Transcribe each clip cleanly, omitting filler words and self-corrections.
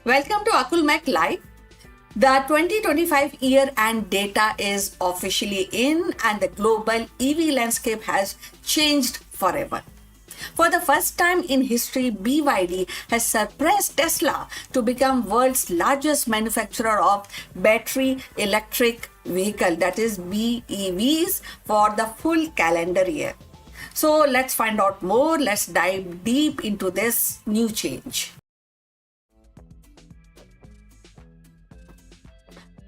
Welcome to Akulmach Live. The 2025 year-end data is officially in, and the global EV landscape has changed forever. For the first time in history, BYD has surpassed Tesla to become world's largest manufacturer of battery electric vehicle, that is BEVs, for the full calendar year. So let's find out more. Let's dive deep into this new change.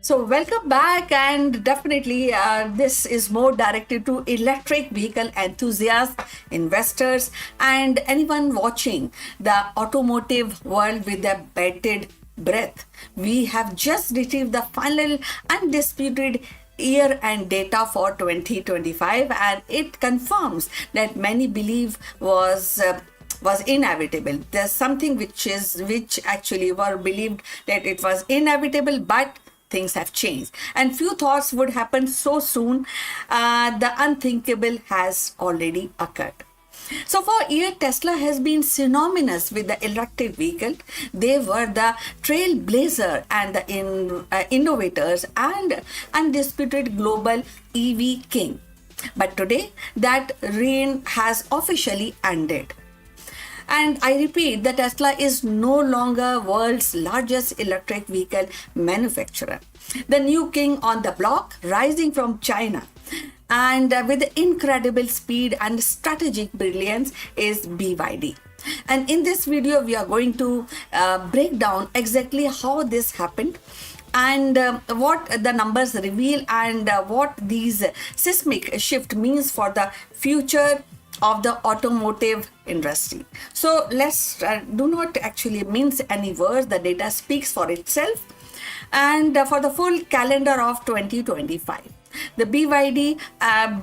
So welcome back, and definitely this is more directed to electric vehicle enthusiasts, investors, and anyone watching the automotive world with a bated breath. We have just received the final undisputed year-end data for 2025, and it confirms that many believe was inevitable. There's something which actually were believed that it was inevitable, but things have changed, and few thoughts would happen so soon. The unthinkable has already occurred. So for years, Tesla has been synonymous with the electric vehicle. They were the trailblazer and the innovators and undisputed global EV king. But today, that reign has officially ended. And I repeat, the Tesla is no longer world's largest electric vehicle manufacturer. The new king on the block, rising from China, and with incredible speed and strategic brilliance, is BYD. And in this video, we are going to break down exactly how this happened, and what the numbers reveal, and what these seismic shift means for the future of the automotive industry. So let's do not actually mince any words. The data speaks for itself. And for the full calendar of 2025, the BYD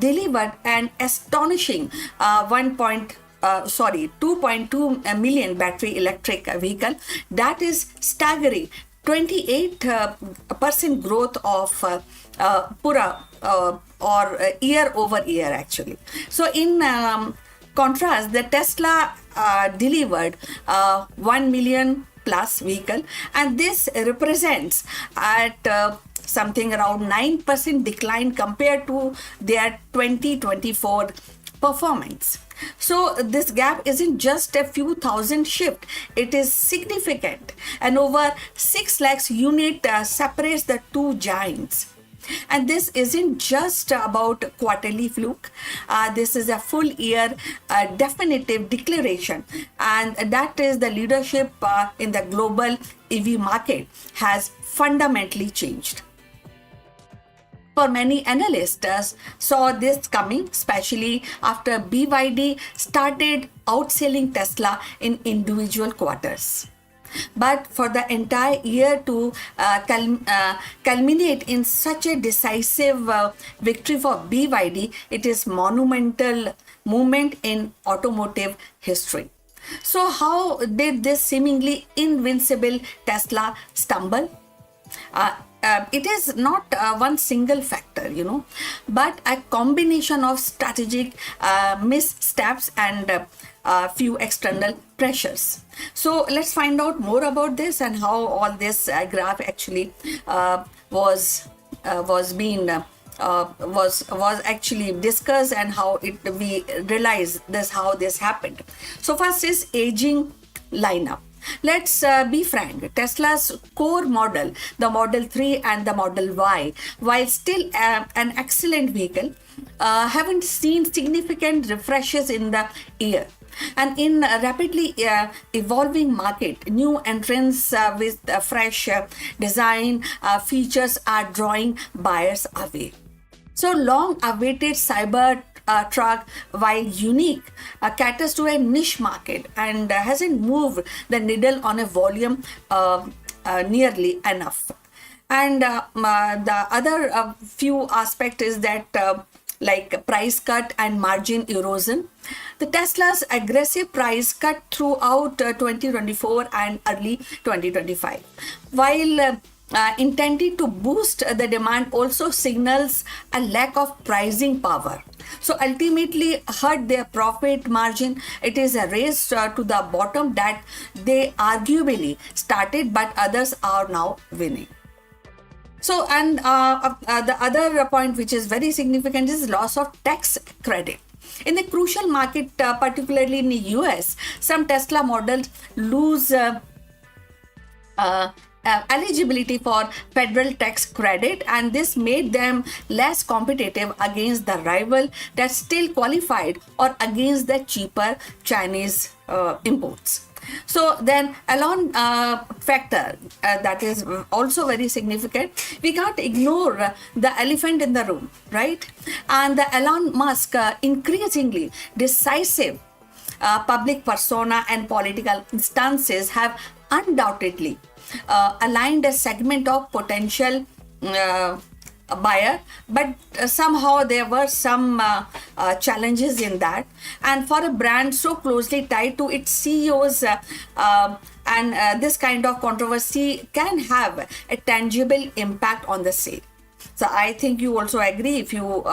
delivered an astonishing 2.2 million battery electric vehicle. That is staggering 28% growth of year over year actually. So in contrast, the Tesla delivered 1 million plus vehicle, and this represents at something around 9% decline compared to their 2024 performance. So this gap isn't just a few thousand shift, it is significant, and over 6 lakhs unit separates the two giants. And this isn't just about quarterly fluke. This is a full year definitive declaration, and that is the leadership in the global EV market has fundamentally changed. For many analysts saw this coming, especially after BYD started outselling Tesla in individual quarters. But for the entire year to culminate in such a decisive victory for BYD, it is monumental moment in automotive history. So how did this seemingly invincible Tesla stumble? It is not one single factor, but a combination of strategic missteps and few external pressures. So let's find out more about this and how all this graph actually was actually discussed, and how we realize this how this happened. So first is aging lineup. Let's be frank, Tesla's core model, the Model 3 and the Model Y, while still an excellent vehicle, haven't seen significant refreshes in the year. And in a rapidly evolving market, new entrants with fresh design features are drawing buyers away. So long-awaited cyber truck, while unique, caters to a niche market and hasn't moved the needle on a volume nearly enough. And the other few aspect is that like price cut and margin erosion. The Tesla's aggressive price cut throughout 2024 and early 2025, while intended to boost the demand also signals a lack of pricing power. So ultimately hurt their profit margin. It is a race to the bottom that they arguably started, but others are now winning. So, and the other point which is very significant is loss of tax credit. In the crucial market, particularly in the US, some Tesla models lose eligibility for federal tax credit, and this made them less competitive against the rival that still qualified or against the cheaper Chinese imports. So then Elon factor that is also very significant. We can't ignore the elephant in the room, right? And the Elon Musk increasingly decisive public persona and political instances have undoubtedly aligned a segment of potential buyer, but somehow there were some challenges in that. And for a brand so closely tied to its CEOs, and this kind of controversy can have a tangible impact on the sale. So I think you also agree. If you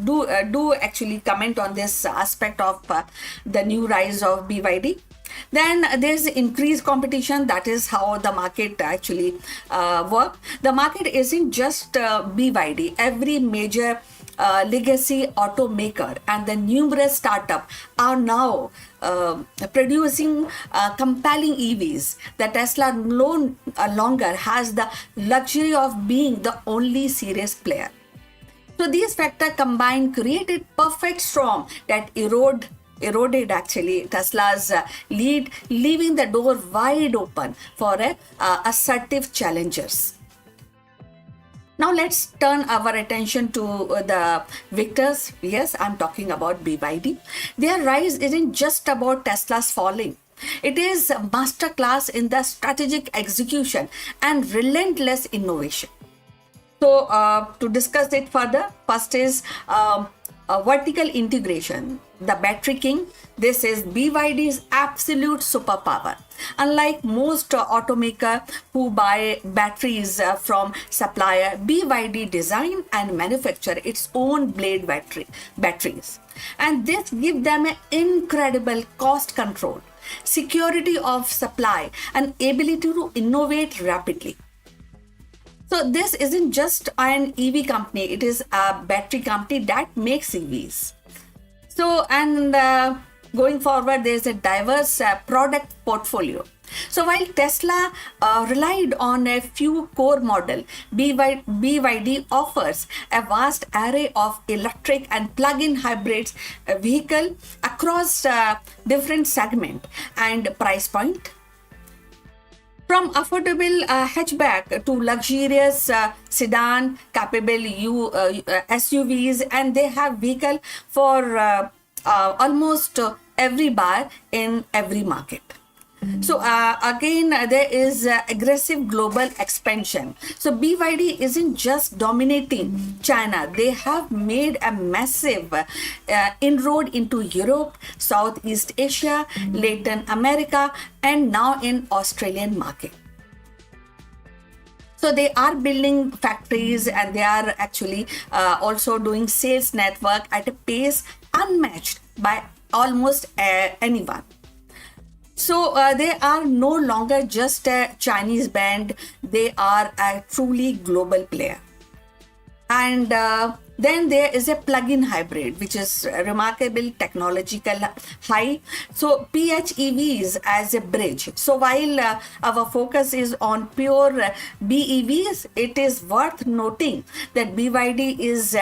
do actually comment on this aspect of the new rise of BYD. Then there's increased competition. That is how the market actually works. The market isn't just BYD. Every major legacy automaker and the numerous startups are now producing compelling EVs. The Tesla no longer has the luxury of being the only serious player. So these factors combined created perfect storm that eroded actually Tesla's lead, leaving the door wide open for assertive challengers. Now let's turn our attention to the victors. Yes, I'm talking about BYD. Their rise isn't just about Tesla's falling. It is a masterclass in the strategic execution and relentless innovation. So to discuss it further, first is vertical integration. The battery king. This is BYD's absolute superpower. Unlike most automakers who buy batteries from supplier, BYD design and manufacture its own blade batteries. And this gives them an incredible cost control, security of supply, and ability to innovate rapidly. So this isn't just an EV company, it is a battery company that makes EVs. So, and going forward, there's a diverse product portfolio. So while Tesla relied on a few core models, BYD offers a vast array of electric and plug-in hybrids vehicle across different segment and price point. From affordable hatchback to luxurious sedan capable SUVs, and they have vehicle for almost every buyer in every market. So again, there is aggressive global expansion. So BYD isn't just dominating China. They have made a massive inroad into Europe, Southeast Asia, Latin America, and now in Australian market. So they are building factories, and they are actually also doing sales network at a pace unmatched by almost anyone. So they are no longer just a Chinese brand, they are a truly global player. And then there is a plug-in hybrid, which is a remarkable technological high. So PHEVs as a bridge. So while our focus is on pure BEVs, it is worth noting that BYD is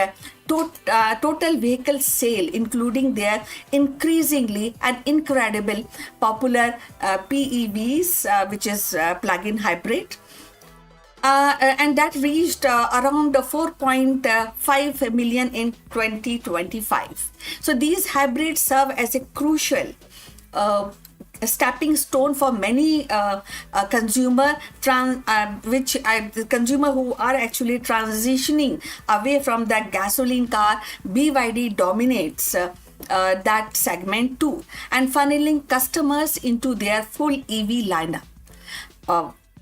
total vehicle sale, including their increasingly and incredible popular PEVs, which is plug-in hybrid. And that reached around 4.5 million in 2025. So these hybrids serve as a crucial stepping stone for many consumer who are actually transitioning away from the gasoline car. BYD dominates that segment too, and funneling customers into their full EV lineup.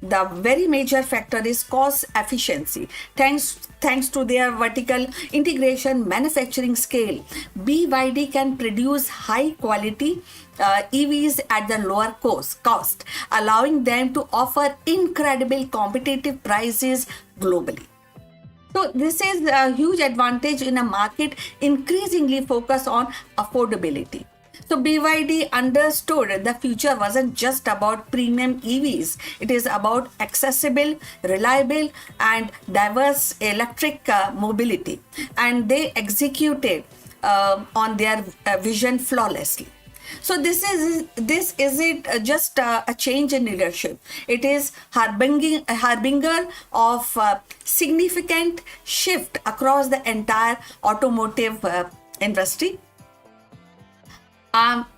the very major factor is cost efficiency. Thanks to their vertical integration manufacturing scale, BYD can produce high quality EVs at the lower cost, allowing them to offer incredible competitive prices globally. So this is a huge advantage in a market increasingly focused on affordability. So BYD understood the future wasn't just about premium EVs. It is about accessible, reliable, and diverse electric mobility. And they executed on their vision flawlessly. So this isn't just a change in leadership. It is harbinger of significant shift across the entire automotive industry.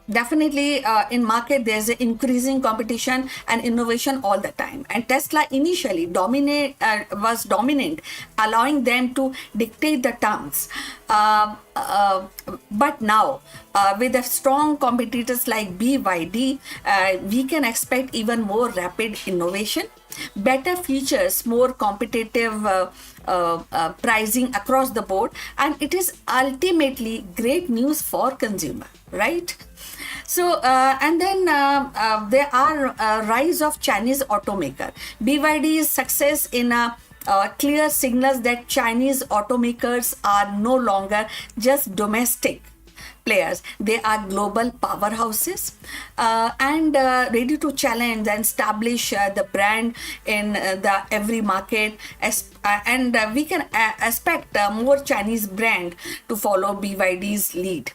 Definitely in market there's increasing competition and innovation all the time, and Tesla initially was dominant, allowing them to dictate the terms, but now with the strong competitors like BYD, we can expect even more rapid innovation, better features, more competitive pricing across the board, and it is ultimately great news for consumer, right? So and then there are rise of Chinese automaker. BYD's success in clear signals that Chinese automakers are no longer just domestic players. They are global powerhouses and ready to challenge and establish the brand in the every market. And we can expect more Chinese brand to follow BYD's lead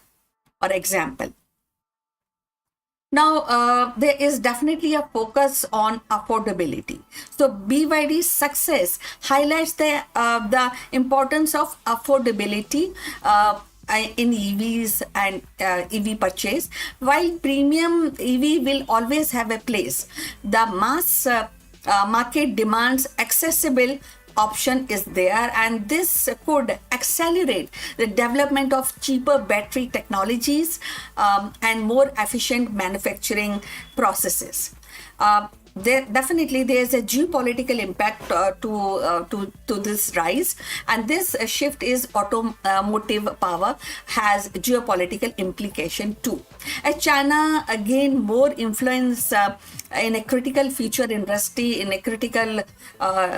or example. Now, there is definitely a focus on affordability. So, BYD's success highlights the importance of affordability in EVs and EV purchase. While premium EV will always have a place, the mass market demands accessible option is there, and this could accelerate the development of cheaper battery technologies and more efficient manufacturing processes. There is a geopolitical impact to this rise, and this shift is automotive power has geopolitical implication too. As China gain more influence in a critical future industry, in a critical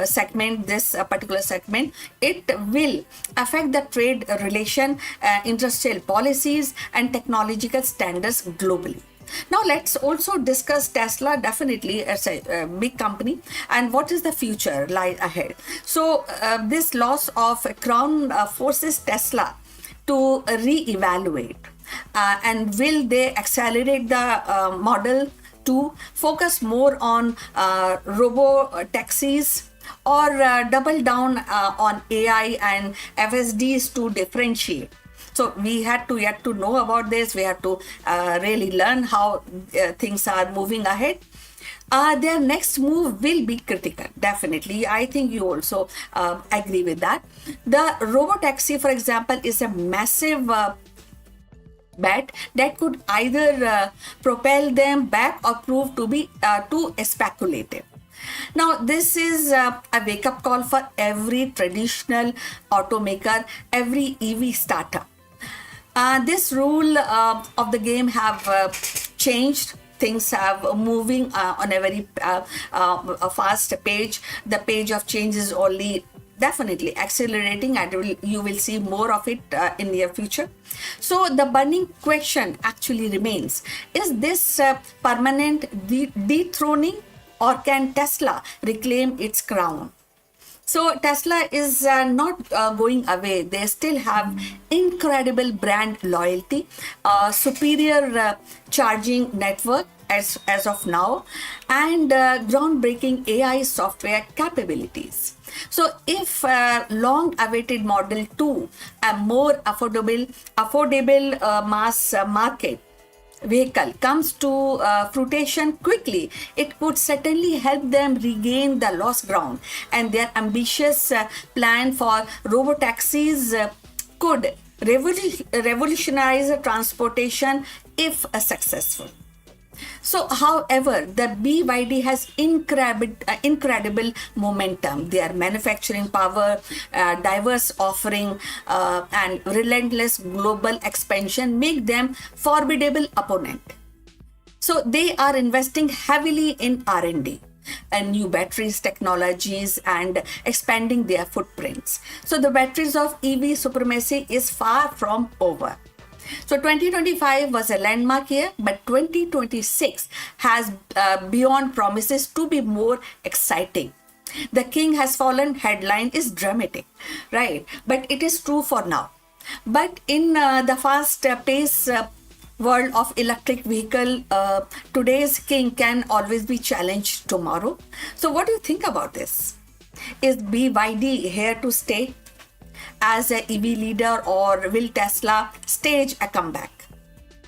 segment, this particular segment, it will affect the trade relation, industrial policies, and technological standards globally. Now let's also discuss Tesla, definitely as a big company, and what is the future lie ahead. So this loss of crown forces Tesla to re-evaluate, and will they accelerate the model to focus more on robo taxis, or double down on AI and FSDs to differentiate? So we had to yet to know about this. We have to really learn how things are moving ahead. Their next move will be critical, definitely. I think you also agree with that. The robotaxi, for example, is a massive bet that could either propel them back or prove to be too speculative. Now, this is a wake-up call for every traditional automaker, every EV startup. This rule of the game have changed. Things have moving on a very fast page. The page of change is only definitely accelerating, and you will see more of it in near future. So the burning question actually remains: is this permanent dethroning, or can Tesla reclaim its crown? So Tesla is not going away. They still have incredible brand loyalty, superior charging network as of now, and groundbreaking AI software capabilities. So if long-awaited Model 2, a more affordable mass market vehicle comes to fruition quickly, it could certainly help them regain the lost ground, and their ambitious plan for robotaxis could revolutionize transportation if successful. So, however, the BYD has incredible momentum. Their manufacturing power, diverse offering, and relentless global expansion make them formidable opponent. So they are investing heavily in R&D and new batteries technologies and expanding their footprints. So the batteries of EV supremacy is far from over. So 2025 was a landmark year, but 2026 has beyond promises to be more exciting. The king has fallen headline is dramatic, right? But it is true for now. But in the fast pace world of electric vehicle, today's king can always be challenged tomorrow. So what do you think about this? Is BYD here to stay as a EV leader, or will Tesla stage a comeback?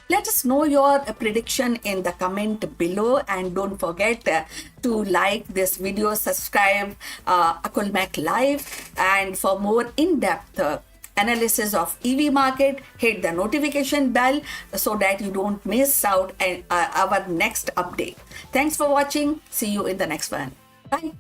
Let us know your prediction in the comment below, and don't forget to like this video, subscribe Akulmach Live, and for more in-depth analysis of EV market, hit the notification bell so that you don't miss out our next update. Thanks for watching. See you in the next one. Bye.